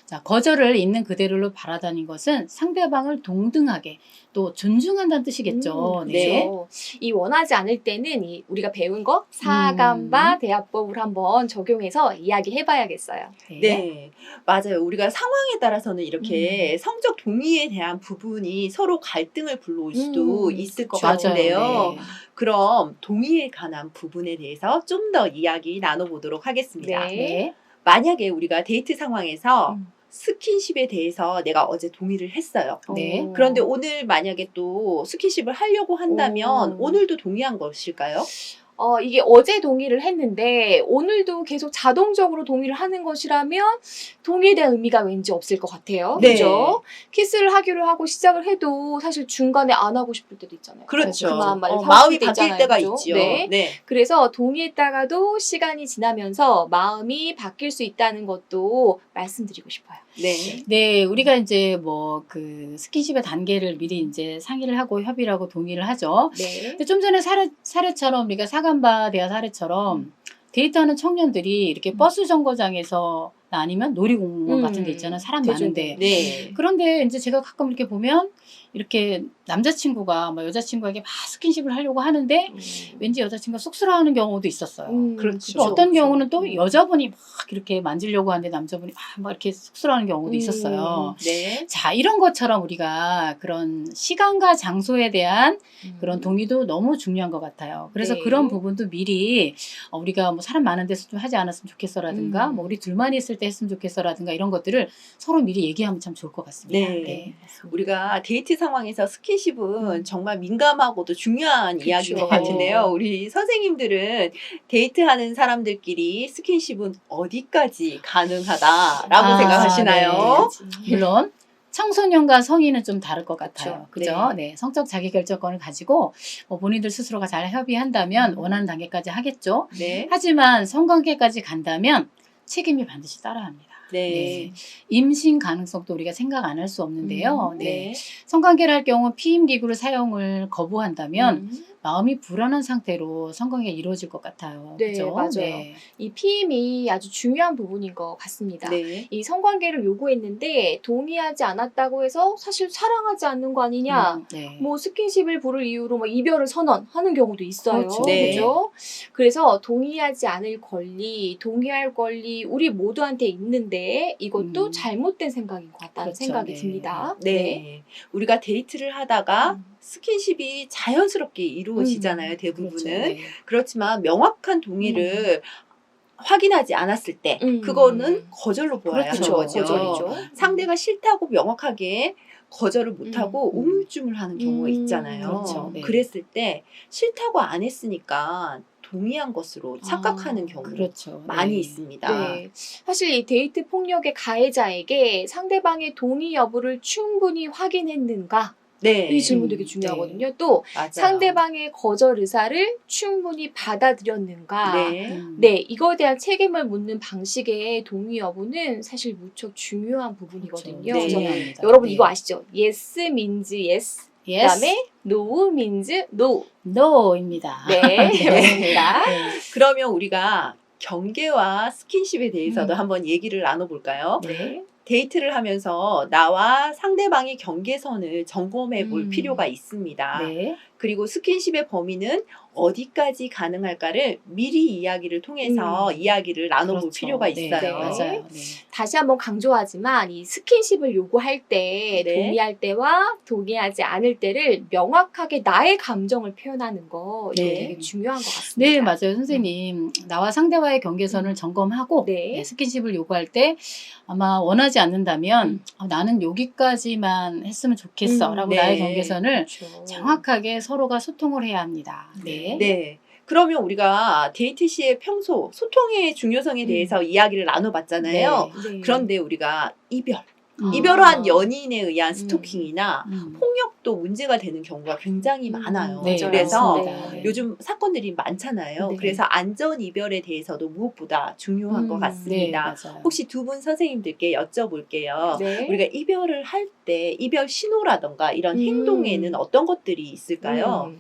Speaker 1: 자, 거절을 있는 그대로로 바라다는 것은 상대방을 동등하게 또 존중한다는 뜻이겠죠.
Speaker 3: 네.
Speaker 2: 그렇죠. 이 원하지 않을 때는 우리가 배운 거 사간바 대화법을 한번 적용해서 이야기해봐야겠어요.
Speaker 3: 네, 맞아요. 우리가 상황에 따라서는 이렇게 성적 동의에 대한 부분이 서로 갈등을 불러올 수도 있을 것
Speaker 1: 맞아요.
Speaker 3: 같은데요.
Speaker 1: 네.
Speaker 3: 그럼 동의에 관한 부분에 대해서 좀 더 이야기 나눠보도록 하겠습니다.
Speaker 2: 네.
Speaker 1: 네.
Speaker 3: 만약에 우리가 데이트 상황에서 스킨십에 대해서 내가 어제 동의를 했어요.
Speaker 1: 네.
Speaker 3: 그런데 오늘 만약에 또 스킨십을 하려고 한다면 오늘도 동의한 것일까요?
Speaker 2: 이게 어제 동의를 했는데 오늘도 계속 자동적으로 동의를 하는 것이라면 동의에 대한 의미가 왠지 없을 것 같아요.
Speaker 3: 네.
Speaker 2: 그죠? 키스를 하기로 하고 시작을 해도 사실 중간에 안 하고 싶을 때도 있잖아요.
Speaker 3: 그렇죠.
Speaker 2: 그만 말을
Speaker 3: 마음이
Speaker 2: 사올
Speaker 3: 바뀔
Speaker 2: 있잖아요.
Speaker 3: 때가
Speaker 2: 그죠?
Speaker 3: 있죠.
Speaker 2: 네.
Speaker 3: 네.
Speaker 2: 그래서 동의했다가도 시간이 지나면서 마음이 바뀔 수 있다는 것도 말씀드리고 싶어요.
Speaker 3: 네.
Speaker 1: 네, 우리가 이제 뭐 그 스킨십의 단계를 미리 이제 상의를 하고 협의를 하고 동의를 하죠.
Speaker 2: 네.
Speaker 1: 근데 좀 전에 사례처럼 우리가 사간바 대화 사례처럼 데이트하는 청년들이 이렇게 버스 정거장에서 아니면 놀이공원 같은 데 있잖아요. 사람 많은데.
Speaker 3: 네.
Speaker 1: 그런데 이제 제가 가끔 이렇게 보면 이렇게 남자친구가 뭐 여자친구에게 막 스킨십을 하려고 하는데 왠지 여자친구가 쑥스러워하는 경우도 있었어요.
Speaker 3: 그렇죠.
Speaker 1: 또 어떤 경우는 또 여자분이 막 이렇게 만지려고 하는데 남자분이 막 이렇게 쑥스러워하는 경우도 있었어요.
Speaker 3: 네.
Speaker 1: 자, 이런 것처럼 우리가 그런 시간과 장소에 대한 그런 동의도 너무 중요한 것 같아요. 그래서
Speaker 2: 네.
Speaker 1: 그런 부분도 미리 우리가 뭐 사람 많은 데서 좀 하지 않았으면 좋겠어라든가 뭐 우리 둘만 있을 때 했으면 좋겠어라든가 이런 것들을 서로 미리 얘기하면 참 좋을 것 같습니다.
Speaker 3: 네.
Speaker 1: 맞습니다.
Speaker 3: 우리가 데이트 상황에서 스킨십은 정말 민감하고도 중요한
Speaker 2: 그쵸.
Speaker 3: 이야기인 것 같은데요. 우리 선생님들은 데이트하는 사람들끼리 스킨십은 어디까지 가능하다라고 생각하시나요?
Speaker 2: 네.
Speaker 1: 물론 청소년과 성인은 좀 다를 것 같아요.
Speaker 3: 그쵸.
Speaker 1: 그죠? 네. 성적 자기결정권을 가지고 뭐 본인들 스스로가 잘 협의한다면 원하는 단계까지 하겠죠.
Speaker 3: 네.
Speaker 1: 하지만 성관계까지 간다면 책임이 반드시 따라합니다.
Speaker 3: 네.
Speaker 1: 네. 임신 가능성도 우리가 생각 안 할 수 없는데요. 네.
Speaker 3: 네.
Speaker 1: 성관계를 할 경우 피임 기구를 사용을 거부한다면 마음이 불안한 상태로 성관계가 이루어질 것 같아요.
Speaker 2: 네,
Speaker 1: 그죠?
Speaker 2: 맞아요.
Speaker 1: 네.
Speaker 2: 이 피임이 아주 중요한 부분인 것 같습니다.
Speaker 3: 네.
Speaker 2: 이 성관계를 요구했는데 동의하지 않았다고 해서 사실 사랑하지 않는 거 아니냐.
Speaker 1: 네.
Speaker 2: 뭐 스킨십을 부를 이유로 뭐 이별을 선언하는 경우도 있어요.
Speaker 1: 그렇죠.
Speaker 3: 네.
Speaker 2: 그죠? 그래서 동의하지 않을 권리, 동의할 권리 우리 모두한테 있는데 이것도 잘못된 생각인 것 같다는
Speaker 1: 그렇죠.
Speaker 2: 생각이
Speaker 1: 네.
Speaker 2: 듭니다.
Speaker 3: 네. 우리가 데이트를 하다가 스킨십이 자연스럽게 이루어지잖아요, 대부분은.
Speaker 1: 그렇죠. 네.
Speaker 3: 그렇지만 명확한 동의를 확인하지 않았을 때 그거는 거절로 보아야 하는
Speaker 1: 그렇죠.
Speaker 3: 거죠.
Speaker 2: 거절이죠.
Speaker 3: 상대가 싫다고 명확하게 거절을 못하고 우물쭈물하는 경우가 있잖아요.
Speaker 1: 그렇죠. 네.
Speaker 3: 그랬을 때 싫다고 안 했으니까 동의한 것으로 착각하는 경우
Speaker 1: 그렇죠.
Speaker 3: 많이
Speaker 1: 네.
Speaker 3: 있습니다.
Speaker 2: 네. 사실 이 데이트 폭력의 가해자에게 상대방의 동의 여부를 충분히 확인했는가?
Speaker 3: 네,
Speaker 2: 이 질문 되게 중요하거든요. 또
Speaker 3: 맞아요.
Speaker 2: 상대방의 거절 의사를 충분히 받아들였는가?
Speaker 3: 네.
Speaker 2: 네, 이거에 대한 책임을 묻는 방식의 동의 여부는 사실 무척 중요한 부분이거든요.
Speaker 3: 네.
Speaker 2: 그래서
Speaker 1: 중요합니다.
Speaker 2: 여러분
Speaker 1: 네.
Speaker 2: 이거 아시죠? Yes means yes.
Speaker 1: Yes,
Speaker 2: 그다음에 no means no.
Speaker 1: no입니다.
Speaker 2: 네, 맞습니다.
Speaker 1: 네.
Speaker 3: 그러면 우리가 경계와 스킨십에 대해서도 한번 얘기를 나눠볼까요?
Speaker 2: 네.
Speaker 3: 데이트를 하면서 나와 상대방의 경계선을 점검해 볼
Speaker 1: 음.
Speaker 3: 필요가 있습니다.
Speaker 1: 네.
Speaker 3: 그리고 스킨십의 범위는 어디까지 가능할까를 미리 이야기를 통해서 이야기를 나눠볼
Speaker 1: 그렇죠.
Speaker 3: 필요가
Speaker 1: 네,
Speaker 3: 있어요.
Speaker 2: 네.
Speaker 1: 맞아요. 네.
Speaker 2: 다시 한번 강조하지만 이 스킨십을 요구할 때
Speaker 3: 네.
Speaker 2: 동의할 때와 동의하지 않을 때를 명확하게 나의 감정을 표현하는 거 이거
Speaker 1: 네.
Speaker 2: 되게 중요한 것 같습니다.
Speaker 1: 네, 맞아요. 선생님. 나와 상대와의 경계선을 점검하고
Speaker 2: 네.
Speaker 1: 네, 스킨십을 요구할 때 아마 원하지 않는다면 나는 여기까지만 했으면 좋겠어 라고
Speaker 3: 네.
Speaker 1: 나의 경계선을
Speaker 2: 그렇죠.
Speaker 1: 정확하게 서로가 소통을 해야 합니다. 네.
Speaker 3: 네. 그러면 우리가 데이트 시에 평소 소통의 중요성에 대해서 이야기를 나눠봤잖아요.
Speaker 2: 네.
Speaker 3: 그런데 우리가
Speaker 1: 음.
Speaker 3: 이별한 연인에 의한 스토킹이나
Speaker 1: 음.
Speaker 3: 폭력도 문제가 되는 경우가 굉장히 많아요.
Speaker 1: 네,
Speaker 3: 그래서
Speaker 1: 맞습니다. 네.
Speaker 3: 요즘 사건들이 많잖아요.
Speaker 2: 네.
Speaker 3: 그래서 안전 이별에 대해서도 무엇보다 중요한 것
Speaker 1: 네,
Speaker 3: 같습니다.
Speaker 1: 맞아요.
Speaker 3: 혹시 두 분 선생님들께 여쭤볼게요.
Speaker 2: 네.
Speaker 3: 우리가 이별을 할 때 이별 신호라던가 이런 행동에는 어떤 것들이 있을까요?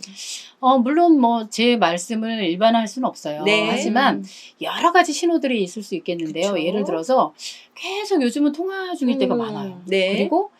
Speaker 1: 물론 뭐 제 말씀을 일반화할 수는 없어요.
Speaker 3: 네.
Speaker 1: 하지만 여러 가지 신호들이 있을 수 있겠는데요.
Speaker 2: 그쵸.
Speaker 1: 예를 들어서 계속 요즘은 통화 중일 때가 많아요.
Speaker 3: 네.
Speaker 1: 그리고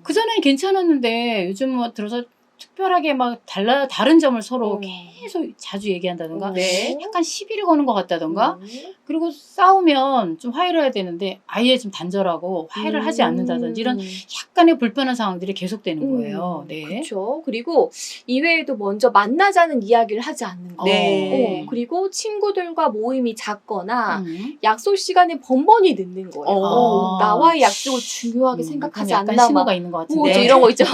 Speaker 1: 그전엔 괜찮았는데 요즘 뭐 들어서 특별하게 막 다른 점을 서로 계속 자주 얘기한다던가
Speaker 3: 네.
Speaker 1: 약간 시비를 거는 것 같다던가 그리고 싸우면 좀 화해를 해야 되는데 아예 좀 단절하고 화해를 하지 않는다든지 이런 약간의 불편한 상황들이 계속되는 거예요. 네.
Speaker 2: 그렇죠. 그리고 이외에도 먼저 만나자는 이야기를 하지 않는 거.
Speaker 3: 네.
Speaker 2: 그리고 친구들과 모임이 작거나
Speaker 1: 음.
Speaker 2: 약속 시간에 번번이 늦는 거예요. 나와의 약속을 중요하게
Speaker 1: 그럼
Speaker 2: 생각하지
Speaker 1: 약간
Speaker 2: 않나
Speaker 1: 신호가
Speaker 2: 막.
Speaker 1: 있는 것
Speaker 2: 뭐
Speaker 1: 같은데.
Speaker 3: 네.
Speaker 2: 이런 거 있죠.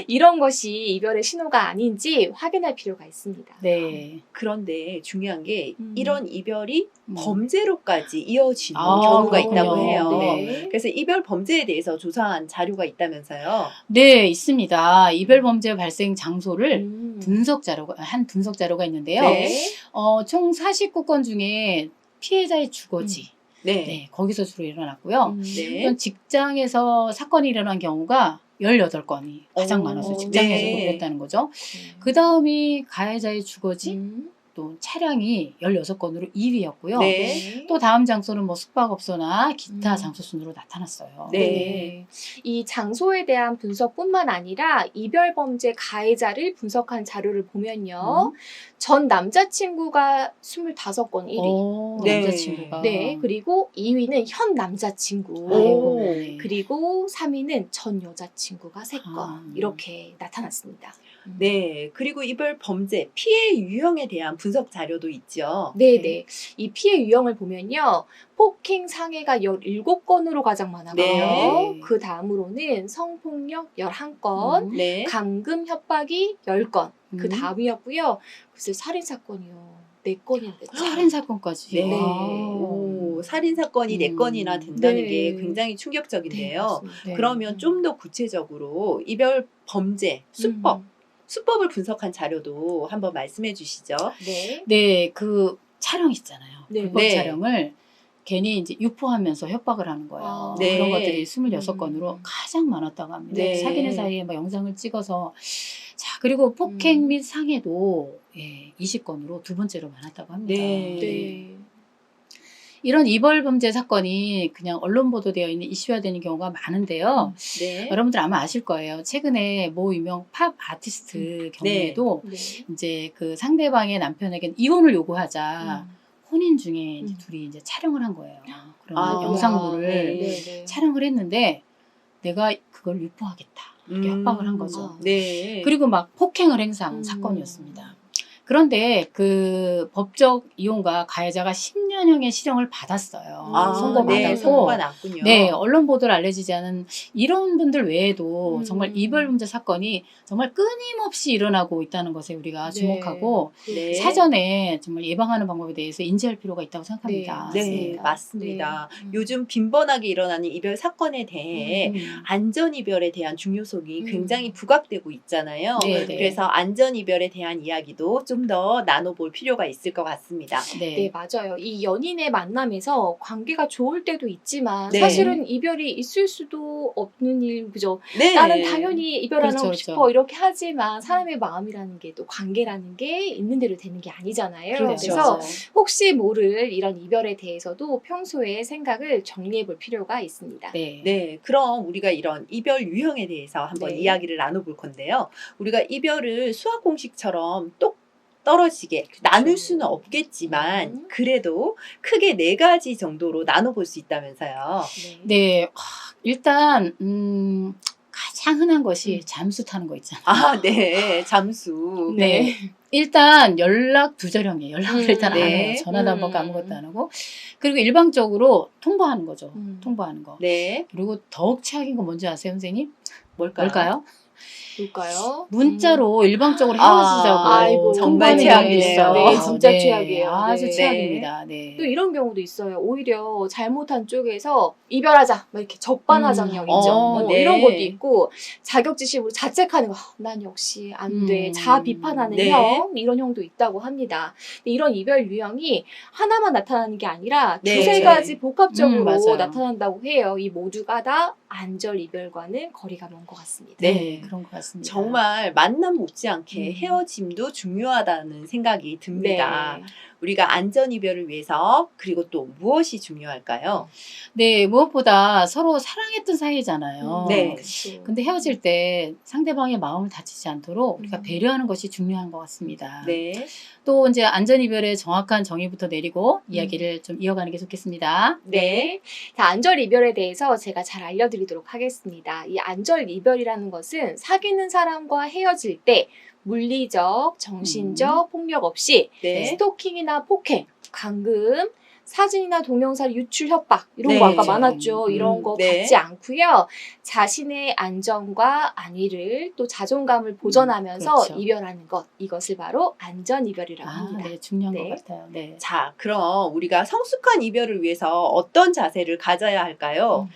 Speaker 2: 이런 것이 이별의 신호가 아닌지 확인할 필요가 있습니다.
Speaker 1: 네.
Speaker 3: 그런데 중요한 게 이런 이별이
Speaker 1: 음.
Speaker 3: 범죄로까지 이어지는
Speaker 1: 아,
Speaker 3: 경우가
Speaker 1: 그렇군요.
Speaker 3: 있다고 해요.
Speaker 1: 네.
Speaker 3: 그래서 이별 범죄에 대해서 조사한 자료가 있다면서요.
Speaker 1: 네, 있습니다. 이별 범죄 발생 장소를
Speaker 2: 음.
Speaker 1: 분석 자료가 있는데요.
Speaker 3: 네.
Speaker 1: 총 49건 중에 피해자의 주거지.
Speaker 3: 네.
Speaker 1: 네, 거기서 주로 일어났고요.
Speaker 3: 네.
Speaker 1: 이건 직장에서 사건이 일어난 경우가 18건이 가장 많았어요. 직장에서
Speaker 3: 네.
Speaker 1: 그랬다는 거죠. 그 다음이 가해자의 주거지,
Speaker 2: 음.
Speaker 1: 또 차량이 16건으로 2위였고요.
Speaker 3: 네.
Speaker 1: 또 다음 장소는 뭐 숙박업소나 기타
Speaker 2: 음.
Speaker 1: 장소 순으로 나타났어요.
Speaker 3: 네.
Speaker 2: 이 장소에 대한 분석뿐만 아니라 이별 범죄 가해자를 분석한 자료를 보면요. 전 남자친구가 25건 1위.
Speaker 1: 오,
Speaker 3: 네.
Speaker 1: 남자친구가.
Speaker 2: 네. 그리고 2위는 현 남자친구.
Speaker 1: 아이고,
Speaker 3: 오.
Speaker 1: 네.
Speaker 2: 그리고 3위는 전 여자친구가 3건.
Speaker 1: 아.
Speaker 2: 이렇게 나타났습니다.
Speaker 3: 네. 그리고 이별 범죄 피해 유형에 대한 분석 자료도 있죠.
Speaker 2: 네네. 이 피해 유형을 보면요. 폭행 상해가 17건으로 가장 많았고요.
Speaker 3: 네.
Speaker 2: 그 다음으로는 성폭력 11건,
Speaker 3: 네.
Speaker 2: 감금 협박이 10건. 그
Speaker 1: 음.
Speaker 2: 다음이었고요. 글쎄 살인사건이요. 4건이나 됐죠.
Speaker 1: 살인 사건까지.
Speaker 3: 네.
Speaker 1: 아.
Speaker 3: 오, 살인 사건이 4건이나 된다는
Speaker 2: 네.
Speaker 3: 게 굉장히 충격적인데요.
Speaker 2: 맞습니다.
Speaker 1: 네.
Speaker 3: 그러면 좀 더 구체적으로 이별 범죄 수법을 분석한 자료도 한번 말씀해 주시죠.
Speaker 2: 네.
Speaker 1: 네, 그 촬영 있잖아요.
Speaker 2: 네.
Speaker 1: 불법
Speaker 3: 네.
Speaker 1: 촬영을 괜히 이제 유포하면서 협박을 하는 거예요.
Speaker 2: 아.
Speaker 3: 네.
Speaker 1: 그런 것들이 26건으로 가장 많았다고 합니다.
Speaker 3: 네.
Speaker 1: 사귀는 사이에 막 영상을 찍어서. 자, 그리고 폭행 및 상해도 20건으로 두 번째로 많았다고 합니다.
Speaker 3: 네.
Speaker 2: 네.
Speaker 1: 이런 이별 범죄 사건이 그냥 언론 보도되어 있는 이슈화되는 경우가 많은데요.
Speaker 3: 네.
Speaker 1: 여러분들 아마 아실 거예요. 최근에 모 유명 팝 아티스트 경우에도
Speaker 2: 네.
Speaker 1: 이제 그 상대방의 남편에게 이혼을 요구하자 혼인 중에 이제
Speaker 2: 음.
Speaker 1: 둘이 이제 촬영을 한 거예요. 그런
Speaker 3: 아,
Speaker 1: 영상물을
Speaker 3: 네.
Speaker 1: 촬영을 했는데 내가 그걸 유포하겠다 이렇게 협박을 한 거죠.
Speaker 2: 아.
Speaker 3: 네.
Speaker 1: 그리고 막 폭행을 행사한 사건이었습니다. 그런데 그 법적 이혼과 가해자가 10년 10년형의 실형을 받았어요.
Speaker 2: 아,
Speaker 1: 선고받았고
Speaker 3: 네, 선고가 났군요.
Speaker 1: 네, 언론 보도를 알려지지 않은 이런 분들 외에도
Speaker 2: 음.
Speaker 1: 정말 이별 문제 사건이 정말 끊임없이 일어나고 있다는 것에 우리가
Speaker 2: 네.
Speaker 1: 주목하고
Speaker 3: 네.
Speaker 1: 사전에 정말 예방하는 방법에 대해서 인지할 필요가 있다고 생각합니다.
Speaker 3: 네, 맞습니다.
Speaker 2: 네.
Speaker 3: 요즘 빈번하게 일어나는 이별 사건에 대해
Speaker 1: 음.
Speaker 3: 안전이별에 대한 중요성이
Speaker 2: 음.
Speaker 3: 굉장히 부각되고 있잖아요.
Speaker 1: 네, 네.
Speaker 3: 그래서 안전이별에 대한 이야기도 좀 더 나눠볼 필요가 있을 것 같습니다.
Speaker 1: 네.
Speaker 2: 네, 맞아요. 이 연인의 만남에서 관계가 좋을 때도 있지만
Speaker 3: 네.
Speaker 2: 사실은 이별이 있을 수도 없는 일, 그죠?
Speaker 3: 네.
Speaker 2: 나는 당연히 이별 안
Speaker 1: 그렇죠,
Speaker 2: 하고
Speaker 1: 그렇죠.
Speaker 2: 싶어 이렇게 하지만 사람의 마음이라는 게 또 관계라는 게 있는 대로 되는 게 아니잖아요.
Speaker 1: 그렇죠.
Speaker 2: 그래서 혹시 모를 이런 이별에 대해서도 평소에 생각을 정리해 볼 필요가 있습니다.
Speaker 1: 네.
Speaker 3: 네, 그럼 우리가 이런 이별 유형에 대해서 한번
Speaker 2: 네.
Speaker 3: 이야기를 나눠볼 건데요. 우리가 이별을 수학 공식처럼 똑 떨어지게 나눌 수는 없겠지만
Speaker 2: 음.
Speaker 3: 그래도 크게 4가지 정도로 나눠볼 수 있다면서요.
Speaker 1: 네. 일단 가장 흔한 것이
Speaker 2: 음.
Speaker 1: 잠수 타는 거 있잖아요.
Speaker 3: 아, 네, 잠수.
Speaker 1: 네. 일단 연락 두절형이에요. 연락을 일단 안
Speaker 3: 네.
Speaker 1: 해요. 전화도 안 받고 아무것도 안 하고. 그리고 일방적으로 통보하는 거죠. 통보하는 거.
Speaker 3: 네,
Speaker 1: 그리고 더욱 최악인 건 뭔지 아세요, 선생님?
Speaker 3: 뭘까요?
Speaker 2: 뭘까요?
Speaker 1: 문자로 일방적으로
Speaker 3: 아,
Speaker 1: 헤어지자고
Speaker 2: 아이고,
Speaker 3: 정말
Speaker 1: 통보하는
Speaker 3: 최악이네요.
Speaker 1: 경우도 있어요.
Speaker 2: 네, 진짜 최악이에요.
Speaker 1: 아주
Speaker 2: 네.
Speaker 1: 최악입니다. 네.
Speaker 2: 또 이런 경우도 있어요. 오히려 잘못한 쪽에서 이별하자, 막 이렇게 적반하장형 있죠.
Speaker 3: 네.
Speaker 2: 이런 것도 있고 자격지심으로 자책하는 거. 난 역시 안 돼. 자아 비판하는
Speaker 3: 네.
Speaker 2: 형 이런 형도 있다고 합니다. 근데 이런 이별 유형이 하나만 나타나는 게 아니라
Speaker 3: 네.
Speaker 2: 두세 가지 복합적으로
Speaker 1: 맞아요.
Speaker 2: 나타난다고 해요. 이 모두가 다 안절 이별과는 거리가 먼 것 같습니다.
Speaker 1: 네, 그런 것 같습니다.
Speaker 3: 정말 만남 못지않게
Speaker 1: 음.
Speaker 3: 헤어짐도 중요하다는 생각이 듭니다.
Speaker 2: 네.
Speaker 3: 우리가 안전 이별을 위해서 그리고 또 무엇이 중요할까요?
Speaker 1: 네, 무엇보다 서로 사랑했던 사이잖아요.
Speaker 3: 네.
Speaker 2: 그렇죠.
Speaker 1: 근데 헤어질 때 상대방의 마음을 다치지 않도록 우리가
Speaker 2: 음.
Speaker 1: 배려하는 것이 중요한 것 같습니다.
Speaker 3: 네.
Speaker 1: 또 이제 안전이별의 정확한 정의부터 내리고 이야기를 좀 이어가는 게 좋겠습니다.
Speaker 2: 네. 자, 안절 이별에 대해서 제가 잘 알려드리도록 하겠습니다. 이 안절 이별이라는 것은 사귀는 사람과 헤어질 때 물리적, 정신적 폭력 없이
Speaker 3: 네.
Speaker 2: 스토킹이나 폭행, 감금, 사진이나 동영상 유출 협박 이런
Speaker 3: 네.
Speaker 2: 거 아까 많았죠.
Speaker 1: 음,
Speaker 2: 이런 거
Speaker 3: 네.
Speaker 2: 갖지 않고요. 자신의 안전과 안위를 또 자존감을 보전하면서
Speaker 1: 그렇죠.
Speaker 2: 이별하는 것 이것을 바로 안전 이별이라고
Speaker 1: 아,
Speaker 2: 합니다.
Speaker 1: 네, 중요한
Speaker 2: 네.
Speaker 1: 것 같아요. 네.
Speaker 3: 자, 그럼 우리가 성숙한 이별을 위해서 어떤 자세를 가져야 할까요?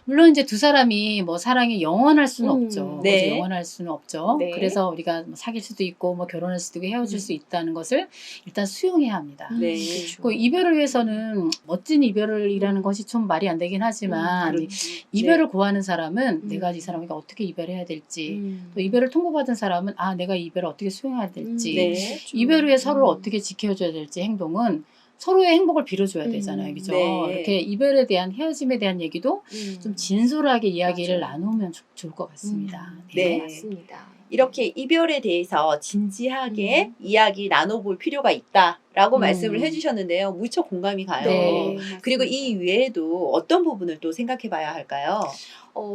Speaker 1: 물론 이제 두 사람이 뭐 사랑이 영원할 수는 없죠.
Speaker 3: 네.
Speaker 1: 그죠? 영원할 수는 없죠.
Speaker 2: 네.
Speaker 1: 그래서 우리가 뭐 사귈 수도 있고 뭐 결혼할 수도 있고 헤어질
Speaker 2: 음.
Speaker 1: 수 있다는 것을 일단 수용해야 합니다.
Speaker 3: 네.
Speaker 2: 그렇죠.
Speaker 1: 그 이별을 위해서는 멋진 이별이라는 것이 좀 말이 안 되긴 하지만 이별을 구하는 사람은 내가 이 사람과 어떻게 이별해야 될지 또 이별을 통보받은 사람은 아 내가 이별을 어떻게 수용해야 될지
Speaker 3: 네.
Speaker 1: 이별 후에 서로를 어떻게 지켜줘야 될지 행동은 서로의 행복을 빌어줘야 되잖아요. 그죠?
Speaker 3: 네.
Speaker 1: 이렇게 이별에 대한 헤어짐에 대한 얘기도 좀 진솔하게 이야기를
Speaker 2: 맞아요.
Speaker 1: 나누면 좋을 것 같습니다.
Speaker 3: 네.
Speaker 2: 맞습니다.
Speaker 3: 이렇게 이별에 대해서 진지하게 이야기 나눠볼 필요가 있다라고 말씀을 해주셨는데요. 무척 공감이 가요.
Speaker 1: 네.
Speaker 3: 그리고 이 외에도 어떤 부분을 또 생각해 봐야 할까요?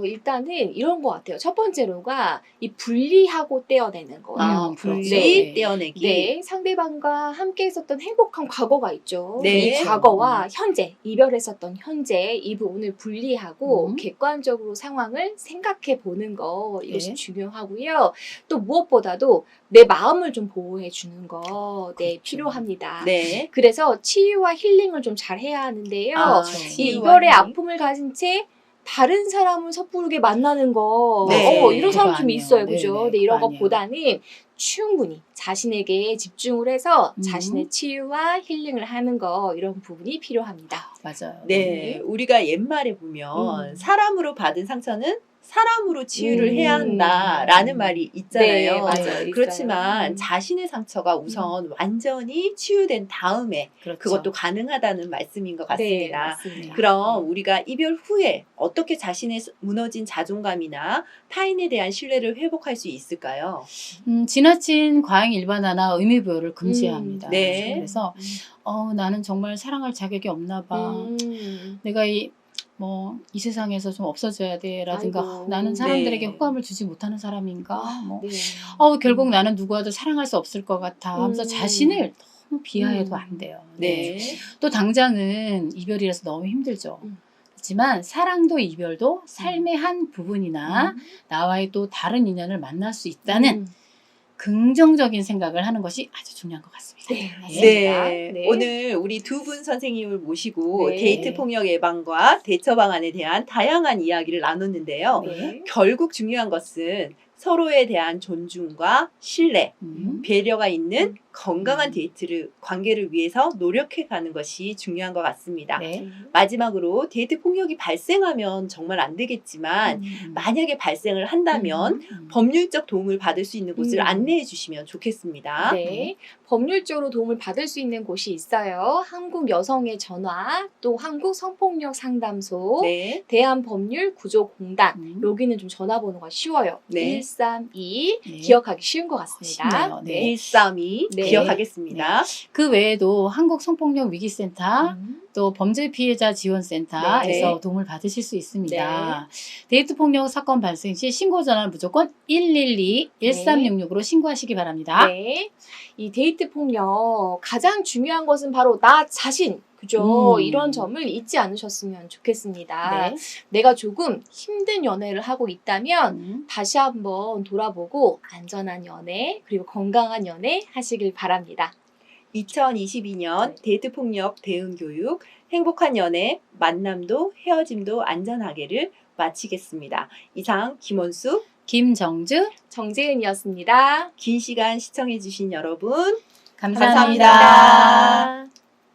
Speaker 2: 일단은 이런 것 같아요. 첫 번째로가 이 분리하고 떼어내는 거예요.
Speaker 3: 분리
Speaker 1: 네.
Speaker 3: 떼어내기.
Speaker 2: 네, 상대방과 함께 있었던 행복한 과거가 있죠.
Speaker 3: 네.
Speaker 2: 이 과거와 현재, 이별했었던 현재 이 부분을 분리하고 객관적으로 상황을 생각해 보는 거 이것이
Speaker 1: 네.
Speaker 2: 중요하고요. 또 무엇보다도 내 마음을 좀 보호해 주는 거 네,
Speaker 1: 그렇죠.
Speaker 2: 필요합니다.
Speaker 3: 네.
Speaker 2: 그래서 치유와 힐링을 좀 잘 해야 하는데요.
Speaker 3: 아,
Speaker 1: 그렇죠.
Speaker 2: 이
Speaker 3: 치유와
Speaker 2: 이별의
Speaker 3: 힐링.
Speaker 2: 아픔을 가진 채 다른 사람을 섣부르게 만나는 거
Speaker 3: 네.
Speaker 2: 이런 사람
Speaker 1: 그거
Speaker 2: 좀
Speaker 1: 아니에요.
Speaker 2: 있어요.
Speaker 1: 네,
Speaker 2: 그죠?
Speaker 1: 네,
Speaker 2: 근데 이런
Speaker 1: 그거 아니에요.
Speaker 2: 것보다는 충분히 자신에게 집중을 해서
Speaker 1: 음.
Speaker 2: 자신의 치유와 힐링을 하는 거 이런 부분이 필요합니다.
Speaker 1: 맞아요.
Speaker 3: 네. 우리가 옛말에 보면 사람으로 받은 상처는 사람으로 치유를 해야 한다라는 말이 있잖아요.
Speaker 2: 네, 맞아요.
Speaker 3: 그렇지만
Speaker 2: 있어요.
Speaker 3: 자신의 상처가 우선 완전히 치유된 다음에
Speaker 1: 그렇죠.
Speaker 3: 그것도 가능하다는 말씀인 것
Speaker 2: 네,
Speaker 3: 같습니다.
Speaker 2: 맞습니다.
Speaker 3: 그럼 우리가 이별 후에 어떻게 자신의 무너진 자존감이나 타인에 대한 신뢰를 회복할 수 있을까요?
Speaker 1: 지나친 과잉 일반화나 의미 부여를 금지해야 합니다.
Speaker 3: 네.
Speaker 1: 그래서 나는 정말 사랑할 자격이 없나 봐. 내가 이 세상에서 좀 없어져야 돼. 라든가
Speaker 2: 아이고.
Speaker 1: 나는 사람들에게
Speaker 3: 네.
Speaker 1: 호감을 주지 못하는 사람인가.
Speaker 2: 네.
Speaker 1: 결국 나는 누구와도 사랑할 수 없을 것 같아. 하면서 자신을 비하해도 안 돼요.
Speaker 3: 네.
Speaker 1: 또 당장은 이별이라서 너무 힘들죠. 그렇지만 사랑도 이별도 삶의 한 부분이나 나와의 또 다른 인연을 만날 수 있다는 긍정적인 생각을 하는 것이 아주 중요한 것 같습니다.
Speaker 2: 네,
Speaker 3: 네.
Speaker 2: 맞습니다. 네.
Speaker 3: 오늘 우리 두 분 선생님을 모시고
Speaker 2: 네.
Speaker 3: 데이트 폭력 예방과 대처 방안에 대한 다양한 이야기를 나눴는데요.
Speaker 2: 네.
Speaker 3: 결국 중요한 것은 서로에 대한 존중과 신뢰, 배려가 있는 건강한 데이트를 관계를 위해서 노력해 가는 것이 중요한 것 같습니다.
Speaker 1: 네.
Speaker 3: 마지막으로 데이트 폭력이 발생하면 정말 안 되겠지만 만약에 발생을 한다면 법률적 도움을 받을 수 있는 곳을 안내해 주시면 좋겠습니다.
Speaker 2: 네, 법률적으로 도움을 받을 수 있는 곳이 있어요. 한국 여성의 전화, 또 한국 성폭력 상담소,
Speaker 3: 네.
Speaker 2: 대한법률구조공단. 여기는 좀 전화번호가 쉬워요.
Speaker 3: 네.
Speaker 2: 132
Speaker 1: 네.
Speaker 2: 기억하기 쉬운 것 같습니다.
Speaker 1: 쉽네요. 네.
Speaker 3: 132
Speaker 2: 네.
Speaker 3: 기억하겠습니다.
Speaker 1: 그 외에도 한국 성폭력 위기센터, 또 범죄 피해자 지원센터에서
Speaker 3: 네.
Speaker 1: 도움을 받으실 수 있습니다. 데이트 폭력 사건 발생 시 신고 전화는 무조건 112 1366으로 신고하시기 바랍니다.
Speaker 2: 네. 이 데이트 폭력 가장 중요한 것은 바로 나 자신. 그죠? 이런 점을 잊지 않으셨으면 좋겠습니다.
Speaker 1: 네.
Speaker 2: 내가 조금 힘든 연애를 하고 있다면 다시 한번 돌아보고 안전한 연애 그리고 건강한 연애 하시길 바랍니다.
Speaker 3: 2022년 데이트 폭력 대응 교육 행복한 연애 만남도 헤어짐도 안전하게를 마치겠습니다. 이상 김원수
Speaker 1: 김정주
Speaker 2: 정재은이었습니다.
Speaker 3: 긴 시간 시청해 주신 여러분
Speaker 1: 감사합니다.
Speaker 2: 감사합니다.